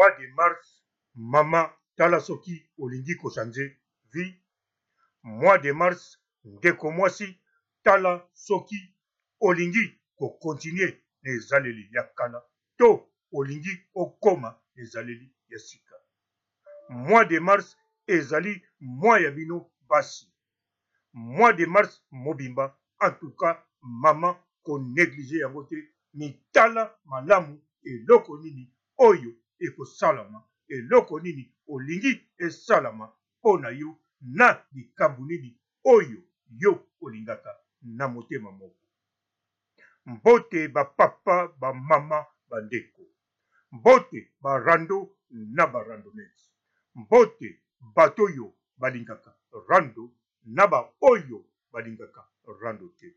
Mois de mars, Mama Tala Soki Olingi ko changer vie. Mois de mars, ndeko mwasi Tala Soki Olingi ko continuer ezaleli ya kala to Olingi okoma ezaleli ya sika. Mois de mars ezali mois ya bino basi. Mois de mars mobimba, en tout cas mama ko négliger yango te, mitala malamu eloko nini oyo ekosalama, eloko nini olingi esalama mpona yo na likambo nini oyo yo olingaka na motema moko. Mbote bapapa bamama bandeko, mbote barando na barandonete, mbote bato oyo balingaka rando na ba oyo balingaka rando te,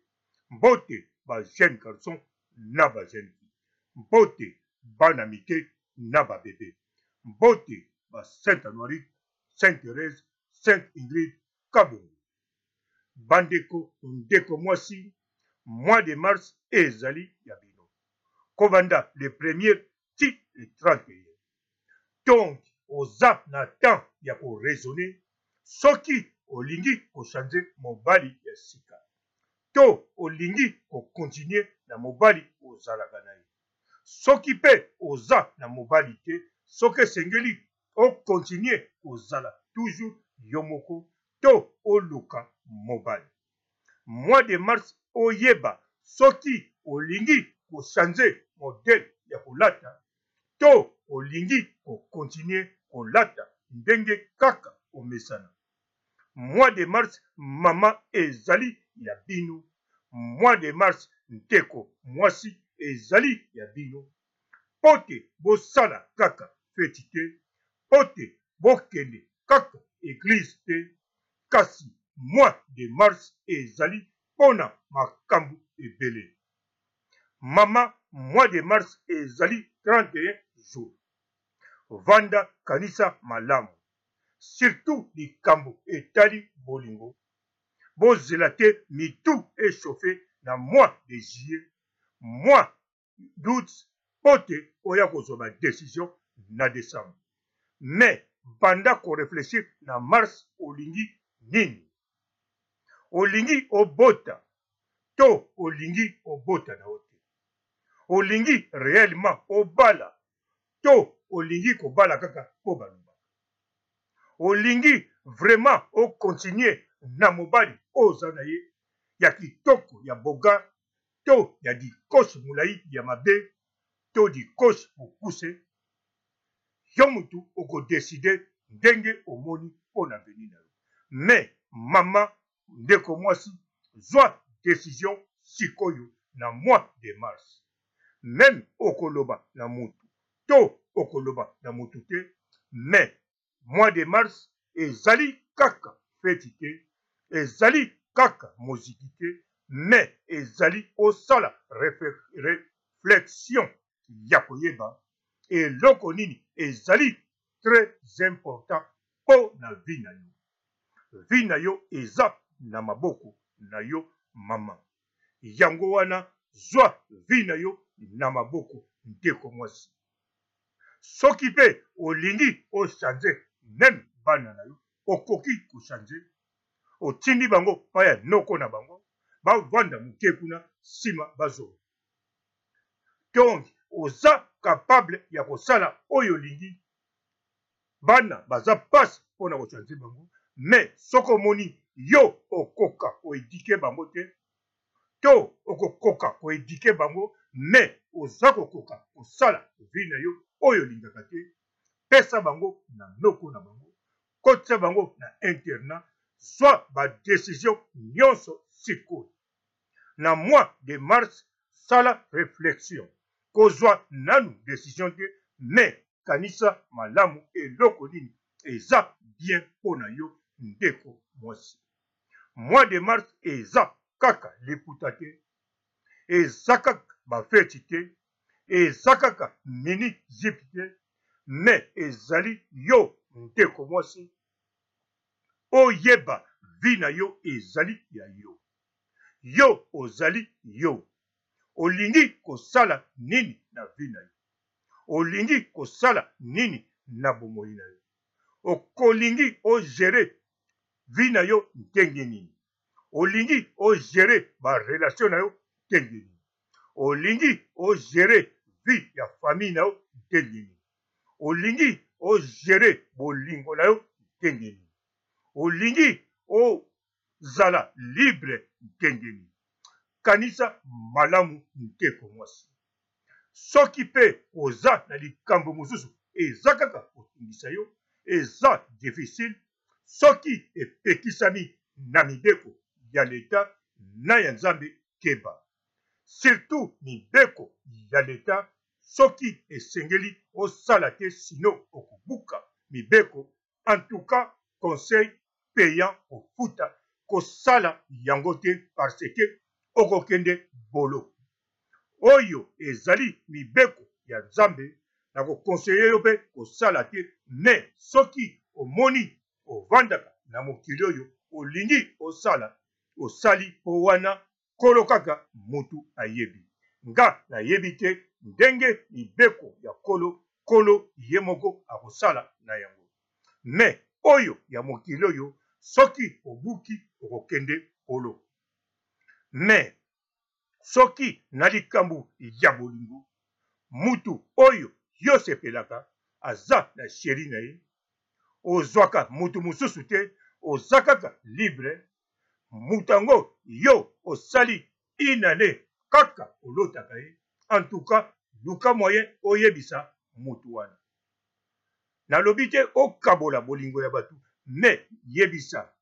mbote ba jeune garçon na ba jeune fille, mbote bana mike na ba bebe, mbote ba Sainte Anoirite, Sainte Thérèse, Sainte Ingrid Kabongo. Bandeko ndeko mwasi, mois de mars ezali ya bino. Kovanda le premier ti le 31. Donc oza na temps ya ko raisonner soki olingi ko changer mobali ya sika to olingi ko continuer na mobali ozalaka na ye. Soki pe oza na mobali te, soki esengeli o continuer ozala toujours yo moko to oluka mobali. Mois de mars oyeba soki olingi ko changer modèle ya kolata to olingi ko continuer kolata ndenge kaka omesana. Mois de mars mama ezali ya bino. Mois de mars ndeko mwasi ezali ya bino. Pote bosala kaka feti te, pote bokende kaka église te, kasi mois de mars ezali mpona makambo ebele. Mama, mois de mars ezali 31 jours. Vanda kanisa malamu, surtout likambo etali bolingo. Bozela te mitu échauffé na mois de juillet, mois d'août, pote oya kozwa ba décision na décembre. Mais banda ko réfléchir na mars olingi nini? Olingi obota to olingi obota na ote. Olingi réellement obala to olingi kobala kaka po baloba. Olingi vraiment o continuer na mobali oza na ye ya kitoko ya boga to ya dikoshe mulai ya mabe to dikoshe mokuse. Yo mutu okodeside ndenge omoni mpona veni na yo. Mais mama ndeko mwasi zwa décision sikoyo na mois de mars. Même okoloba na mutu to okoloba na mutu te, mais mois de mars ezali kaka feti te, ezali kaka moziki te, mais ezali osala réflexion ya koyeba eloko nini ezali très important mpo na vie na yo. Vie na yo eza na maboko na yo mama. Yango wana zwa vie na yo na maboko ndeko mwasi. Soki pe olingi ochange même bana na yo, okoki kochange. Otindi bango paya noko na bango, bavanda muke kuna sima bazo. Donc oza capable ya kosala oyo olingi. Bana baza pasi mpona kochange bango, mais soko moni yo okoka koedike bango te, to okokoka koedike bango, mais oza kokoka kosala vie na yo oyo olingaka te, pesa bango na noko na bango, kotisa bango na internat, zwa ba décision nyonso sikoyo. Na mois de mars sala réflexion, kozwa nanu décision te, mais kanisa malamu eloko nini eza bien mpona yo ndeko mwasi. Mois de mars eza kaka liputa te, eza kaka bafeti te, eza kaka mini jipe te, mais ezali yo ndeko mwasi oyeba vie na yo ezali ya yo. Yo ozali yo. Olingi kosala nini na vie na yo? olingi kosala nini na bomoi na yo, okolingi ogere vi na yo ndenge nini, olingi ogere barelation na yo ndenge nini, olingi ogere vi ya famille na yo ndenge nini, olingi ogere bolingo na yo ndenge nini, olingi ozala libre ndenge nini. Kanisa malamu ndeko mwasi. Soki pe oza na likambo mosusu eza kaka kotungisa yo, eza difficile, soki epekisami na mibeko ya leta na ya nzambe keba. Surtout mibeko ya leta soki esengeli osala te sino okobuka mibeko, en tout cas conseil payant ofuta kosala yango te parce que okokende bolo. Oyo ezali mibeko ya nzambe na kokonseye yo mpe kosala te, me soki omoni ovandaka na mokili oyo olingi osala, osali mpo wana kolo kaka mutu ayebi. Nga nayebi te ndenge mibeko ya kolo ye moko akosala na yango, me oyo ya mokili oyo soki obuki okokende kolo. Me soki na likambo ya bolingo mutu oyo yo sepelaka aza na sheri na ye, ozwaka mutu mosusu te, oza kaka libre, mutu yango yo osali inane kaka olotaka ye, en tout cas luka moyen oyebisa mutu wana. Nalobi te okabola bolingo ya batu, me yebisa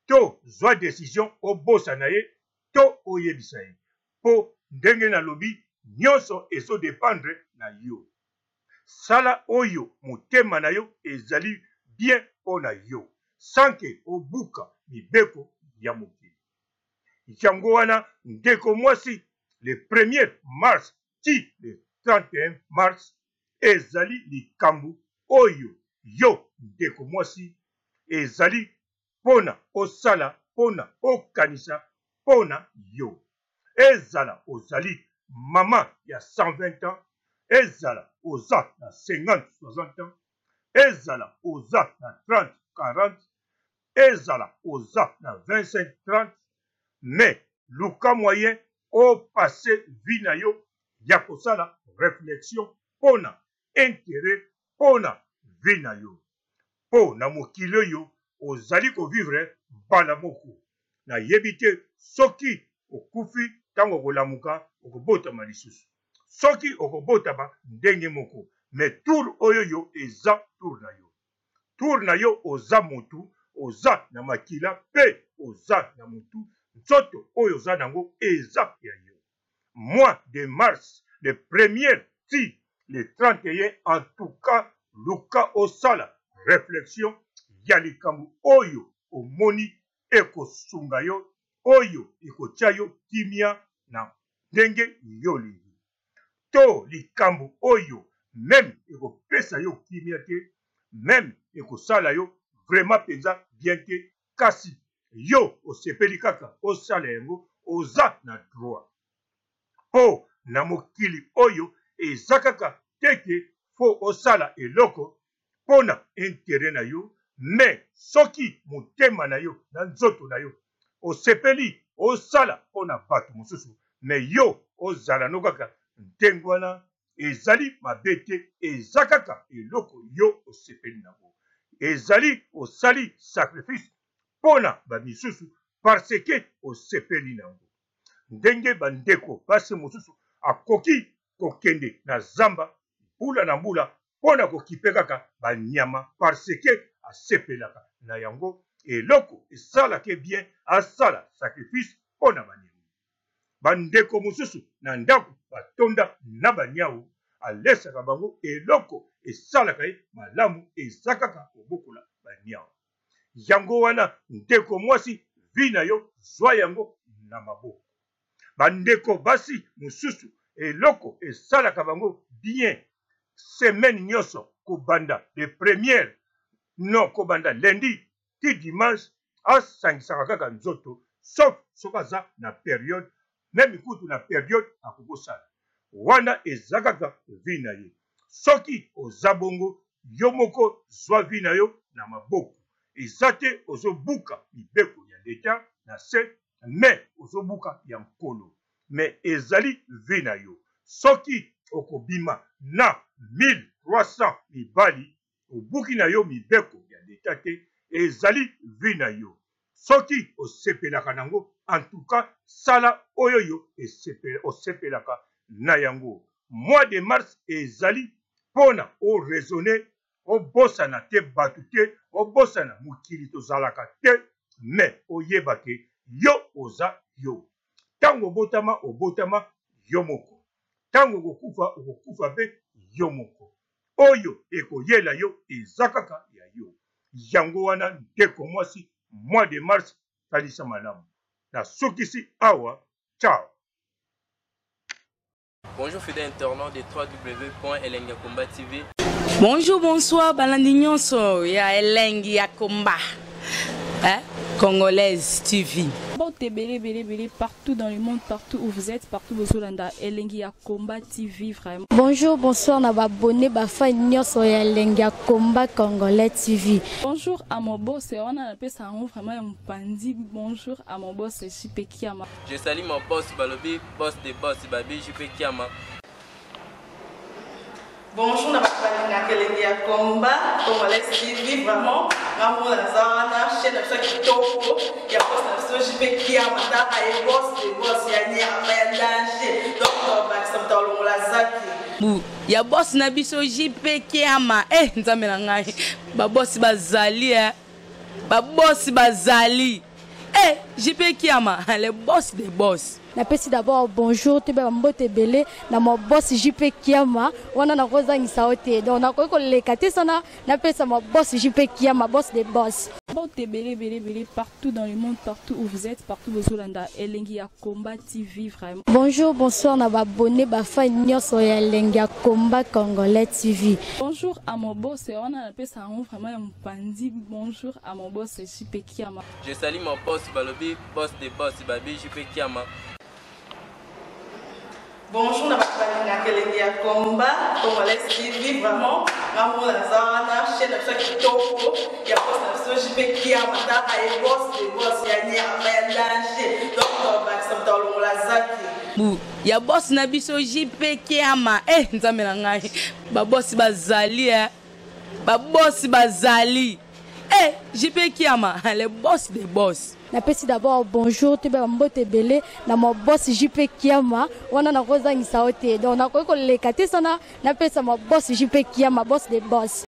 to zwa décision obosa na ye to oyebisa ye, po ndenge nalobi nyonso ezodependre na yo. Sala oyo motema na yo ezali bien mpo na yo, sanke obuka mibeko ya mokili. Yango wana ndeko mwasi, le 1er mars ti le 31 mars ezali likambo oyo yo ndeko mwasi ezali pona osala, pona okanisa, pona yo. Ezala ozali mama ya 120 ans, ezala oza na 50-60 ans, ezala oza na 30-40, ezala oza na 25-30, mais luka moyen opase vi na yo ya kosala réflexion pona intérêt pona vi na yo. Po na mokili oyo ozali kovivre mbala moko. Nayebi te soki okufi ntango okolamuka okobotama lisusu, soki okobotama ndenge moko, me tour oyo yo eza tour na yo. Tour na yo oza motu, oza na makila pe oza na motu, nzoto oyo oza nango eza ya yo. Mois de mars, le 1er ti le 31, en tout cas luka osala réflexion ya likambo oyo omoni ekosunga yo, oyo ekotia yo kimia na ndenge yo lingi, to likambo oyo même ekopesa yo kimia te, même ekosala yo vraiment penza bien te, kasi yo osepeli kaka osala yango, oza na droit. Po na mokili oyo eza kaka teke fo osala eloko pona intérêt na yo, me soki motema na yo na nzoto na yo osepeli osala pona bato mosusu, me yo ozala no kaka ndenge wana, ezali mabe te, eza kaka eloko yo osepeli nango, ezali osali sacrifice pona bamisusu parce que osepeli nango. Ndenge bandeko basi mosusu akoki kokende na zamba mbula na mbula pona kokipe kaka banyama parce que asepelaka na yango, eloko esalaka bien asala sacrifice pona banyama. Bandeko mosusu na ndako batonda na banyau, alesaka bango eloko esalaka ye malamu, eza kaka kobokola banyau. Yango wana ndeko mwasi vi na yo zwa yango na maboko. Bandeko basi mosusu eloko esalaka bango bien semaine nyonso kobanda de première, non kobanda lundi ti dimanche, asangisaka kaka nzoto, sauf soki aza na période, même kutu na période akokosala wana eza kaka vi na ye. Soki ozabongo yomoko zwavi na yo na maboko. Ezate ozobuka mibeko ya leta na se me ozobuka ya mkolo. Me ezali vi na yo. Soki okobima na 1300 mibali obuki na yo mibeko ya leta te ezali vi na yo. Soki osepelaka nango en tout cas sala oyo yo osepelaka na yango. Mois de mars ezali pona o raisonner o bosana te batu te o bosana mukili tozalaka te me oyeba ke yo oza yo. Tango obotama yo moko. Tango okokufa pe yo moko. Oyo ekoyela yo ezakaka ya yo. Yango wana ndeko mwasi mois de mars talisa malamu. Na sukisi awa. Ciao. Bonjour fidèles internautes de www.elengiakomba TV. Bonjour, bonsoir, balandi nyonso ya Elengi ya Komba. Congolaise TV. Bon, t'es belé partout dans le monde, partout où vous êtes, partout où vous êtes, Elengi ya Komba TV, vraiment. Bonjour, bonsoir, Naba abonné, bafa nyonso ya Elengi ya Komba Congolais TV. Bonjour à mon boss, on a appelé ça vraiment un pandi. Bonjour à mon boss, JP Kiama. Je salue mon boss Balobi, boss des boss Babi, JP Kiama. Bonjour, Naba Elengi ya Komba Congolais TV, vraiment. Ramon Lazana, chaîne de chaque topo, il y a pas de JP Kiama, et boss des boss, il y a ni à danger. Donc, on va se mettre au Lazaki. Ya boss na biso JP Kiama nzambe na ngai ba boss bazali ba boss bazali JP Kiama le boss des boss. Napesi d'abord bonjour te ba mbote belé na mo boss JP Kiama wana na kozangisa ote donc na ko lekate sana napesa mo boss JP Kiama boss des boss. Bon, t'es belé partout dans le monde, partout où vous êtes, partout où vous êtes, Elengi ya Komba TV, vraiment. Bonjour, bonsoir, Naba abonné, bafa nyonso ya Elengi ya Komba Congolais TV. Bonjour à mon boss, on a appelé ça vraiment un pandi. Bonjour à mon boss, JP Kiama. Je salue mon boss Balobi, boss des boss Babi, JP Kiama. Bonjour, Naba Elengi ya Komba Congolais TV, vraiment. Ramon Lazana, chaîne de chaque topo, il y a pas de JP Kiama, et boss des boss, il y a ni à danger. Donc, on va se mettre au Lazaki. Ya boss na biso JP Kiama nzambe na ngai ba boss bazali ba boss bazali JP Kiama le boss des boss. Napesi d'abord bonjour te ba mbote belé na mo boss JP Kiama wana na kozangisa ote donc na ko lekate sana napesa mo boss JP Kiama boss des boss.